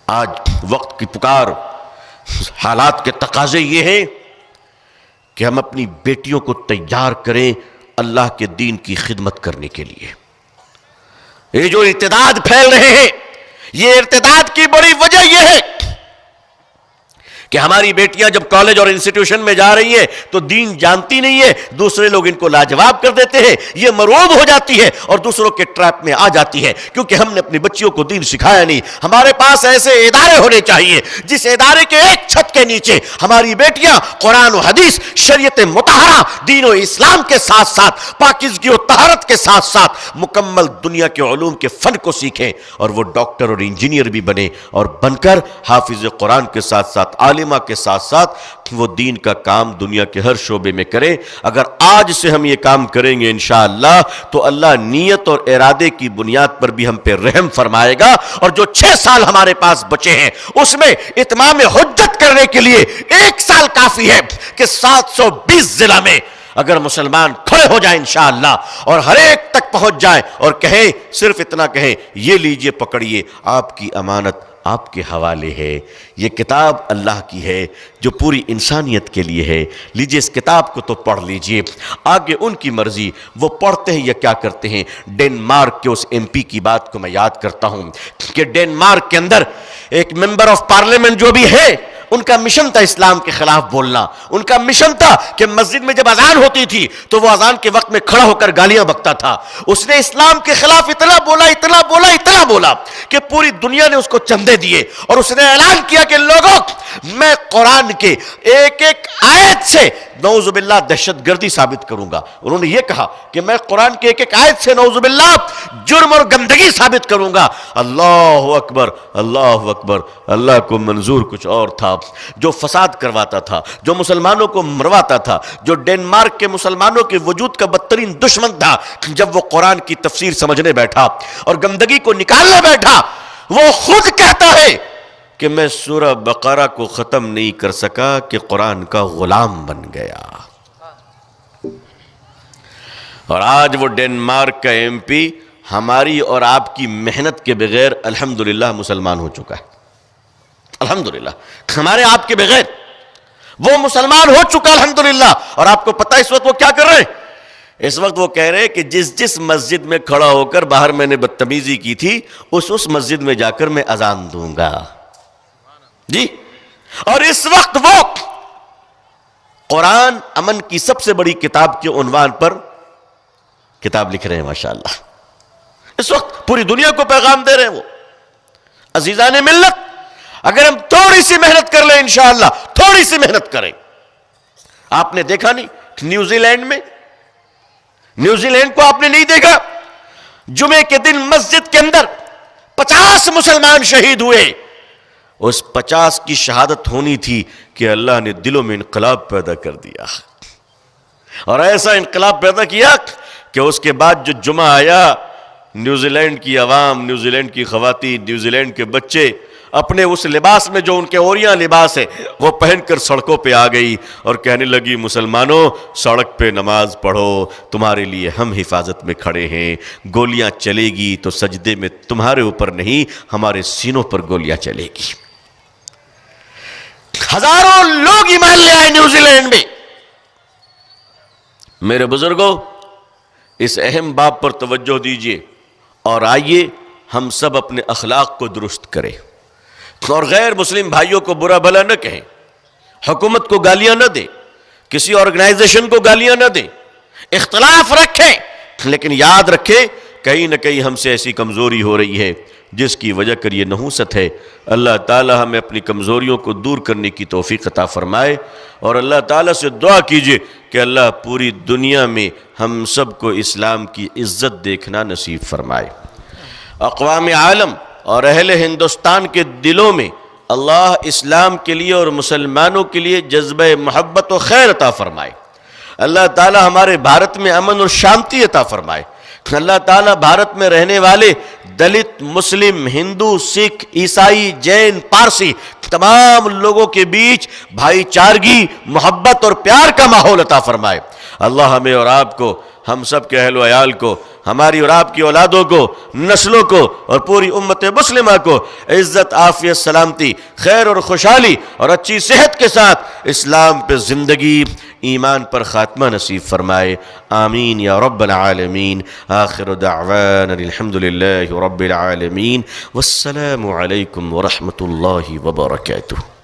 آج وقت کی پکار، حالات کے تقاضے یہ ہیں کہ ہم اپنی بیٹیوں کو تیار کریں اللہ کے دین کی خدمت کرنے کے لیے۔ یہ جو ارتداد پھیل رہے ہیں، یہ ارتداد کی بڑی وجہ یہ ہے کہ ہماری بیٹیاں جب کالج اور انسٹیٹیوشن میں جا رہی ہیں تو دین جانتی نہیں ہے، دوسرے لوگ ان کو لاجواب کر دیتے ہیں، یہ مرعوب ہو جاتی ہے اور دوسروں کے ٹریپ میں آ جاتی ہے، کیونکہ ہم نے اپنی بچیوں کو دین سکھایا نہیں۔ ہمارے پاس ایسے ادارے ہونے چاہیے جس ادارے کے ایک چھت کے نیچے ہماری بیٹیاں قرآن و حدیث، شریعت مطہرہ، دین و اسلام کے ساتھ ساتھ پاکیزگی و طہارت کے ساتھ ساتھ مکمل دنیا کے علوم کے فن کو سیکھیں، اور وہ ڈاکٹر اور انجینئر بھی بنے، اور بن کر حافظ قرآن کے ساتھ ساتھ عالمہ کے ساتھ ساتھ وہ دین کا کام دنیا کے ہر شعبے میں کرے۔ اگر آج سے ہم یہ کام کریں گے انشاءاللہ تو اللہ نیت اور ارادے کی بنیاد پر بھی ہم پہ رحم فرمائے گا، اور جو 6 سال ہمارے پاس بچے ہیں اس میں اتمام حجت کرنے کے لیے 1 سال کافی ہے کہ 720 ضلع میں اگر مسلمان کھڑے ہو جائیں انشاءاللہ اور ہر ایک تک پہنچ جائیں اور کہیں، صرف اتنا کہیں، یہ لیجئے پکڑیے، آپ کی امانت آپ کے حوالے ہے، یہ کتاب اللہ کی ہے جو پوری انسانیت کے لیے ہے، لیجئے اس کتاب کو تو پڑھ لیجئے۔ آگے ان کی مرضی، وہ پڑھتے ہیں یا کیا کرتے ہیں۔ ڈنمارک کے اس MP کی بات کو میں یاد کرتا ہوں کہ ڈنمارک کے اندر ایک ممبر آف پارلیمنٹ جو بھی ہے، ان کا مشن تھا اسلام کے خلاف بولنا۔ ان کا مشن تھا کہ مسجد میں جب اذان ہوتی تھی تو وہ اذان کے وقت میں کھڑا ہو کر گالیاں بکتا تھا۔ اس نے اسلام کے خلاف اتنا بولا کہ پوری دنیا نے اس کو چندے دیے، اور اس نے اعلان کیا کہ لوگوں، میں قرآن کے ایک ایک آیت سے نعوذ باللہ دہشت گردی ثابت کروں گا۔ انہوں نے یہ کہا کہ میں قرآن کے ایک ایک آیت سے نعوذ باللہ جرم اور گندگی ثابت کروں گا۔ اللہ اکبر، اللہ اکبر۔ اللہ کو منظور کچھ اور تھا، جو فساد کرواتا تھا، جو مسلمانوں کو مرواتا تھا، جو ڈنمارک کے مسلمانوں کے وجود کا بدترین دشمن تھا، جب وہ قرآن کی تفسیر سمجھنے بیٹھا اور گندگی کو نکالنے بیٹھا، وہ خود کہتا ہے کہ میں سورہ بقرہ کو ختم نہیں کر سکا کہ قرآن کا غلام بن گیا۔ اور آج وہ ڈنمارک کا MP ہماری اور آپ کی محنت کے بغیر الحمدللہ مسلمان ہو چکا ہے۔ الحمدللہ ہمارے آپ کے بغیر وہ مسلمان ہو چکا الحمدللہ۔ اور آپ کو پتہ اس وقت وہ کیا کر رہے ہیں؟ اس وقت وہ کہہ رہے ہیں کہ جس مسجد میں کھڑا ہو کر باہر میں نے بدتمیزی کی تھی، اس مسجد میں جا کر میں اذان دوں گا جی۔ اور اس وقت وہ قرآن امن کی سب سے بڑی کتاب کے عنوان پر کتاب لکھ رہے ہیں ماشاءاللہ۔ اس وقت پوری دنیا کو پیغام دے رہے ہیں وہ۔ عزیزان ملت، اگر ہم تھوڑی سی محنت کر لیں انشاءاللہ، تھوڑی سی محنت کریں۔ آپ نے دیکھا نہیں نیوزی لینڈ کو آپ نے نہیں دیکھا؟ جمعے کے دن مسجد کے اندر 50 مسلمان شہید ہوئے۔ اس 50 کی شہادت ہونی تھی کہ اللہ نے دلوں میں انقلاب پیدا کر دیا، اور ایسا انقلاب پیدا کیا کہ اس کے بعد جو جمعہ آیا، نیوزی لینڈ کی عوام، نیوزی لینڈ کی خواتین، نیوزی لینڈ کے بچے اپنے اس لباس میں جو ان کے اوریاں لباس ہے وہ پہن کر سڑکوں پہ آ گئی اور کہنے لگی، مسلمانوں سڑک پہ نماز پڑھو، تمہارے لیے ہم حفاظت میں کھڑے ہیں، گولیاں چلے گی تو سجدے میں تمہارے اوپر نہیں، ہمارے سینوں پر گولیاں چلے گی۔ ہزاروں لوگ ایمان لے آئے نیوزی لینڈ میں۔ میرے بزرگوں، اس اہم باب پر توجہ دیجئے، اور آئیے ہم سب اپنے اخلاق کو درست کریں، اور غیر مسلم بھائیوں کو برا بھلا نہ کہیں، حکومت کو گالیاں نہ دیں، کسی آرگنائزیشن کو گالیاں نہ دیں، اختلاف رکھیں، لیکن یاد رکھیں کہیں نہ کہیں ہم سے ایسی کمزوری ہو رہی ہے جس کی وجہ کر یہ نحوست ہے۔ اللہ تعالی ہمیں اپنی کمزوریوں کو دور کرنے کی توفیق عطا فرمائے، اور اللہ تعالیٰ سے دعا کیجئے کہ اللہ پوری دنیا میں ہم سب کو اسلام کی عزت دیکھنا نصیب فرمائے۔ اقوام عالم اور اہل ہندوستان کے دلوں میں اللہ اسلام کے لیے اور مسلمانوں کے لیے جذبہ محبت و خیر عطا فرمائے۔ اللہ تعالی ہمارے بھارت میں امن اور شانتی عطا فرمائے۔ اللہ تعالی بھارت میں رہنے والے دلت، مسلم، ہندو، سکھ، عیسائی، جین، پارسی تمام لوگوں کے بیچ بھائی چارگی، محبت اور پیار کا ماحول عطا فرمائے۔ اللہ ہمیں اور آپ کو ہم سب کے اہل و عیال کو، ہماری اور آپ کی اولادوں کو، نسلوں کو اور پوری امت مسلمہ کو عزت، عافیت، سلامتی، خیر اور خوشحالی اور اچھی صحت کے ساتھ اسلام پہ زندگی، ایمان پر خاتمہ نصیب فرمائے، آمین یا رب العالمین۔ آخر دعوانا الحمدللہ رب العالمین، والسلام علیکم ورحمۃ اللہ وبرکاتہ۔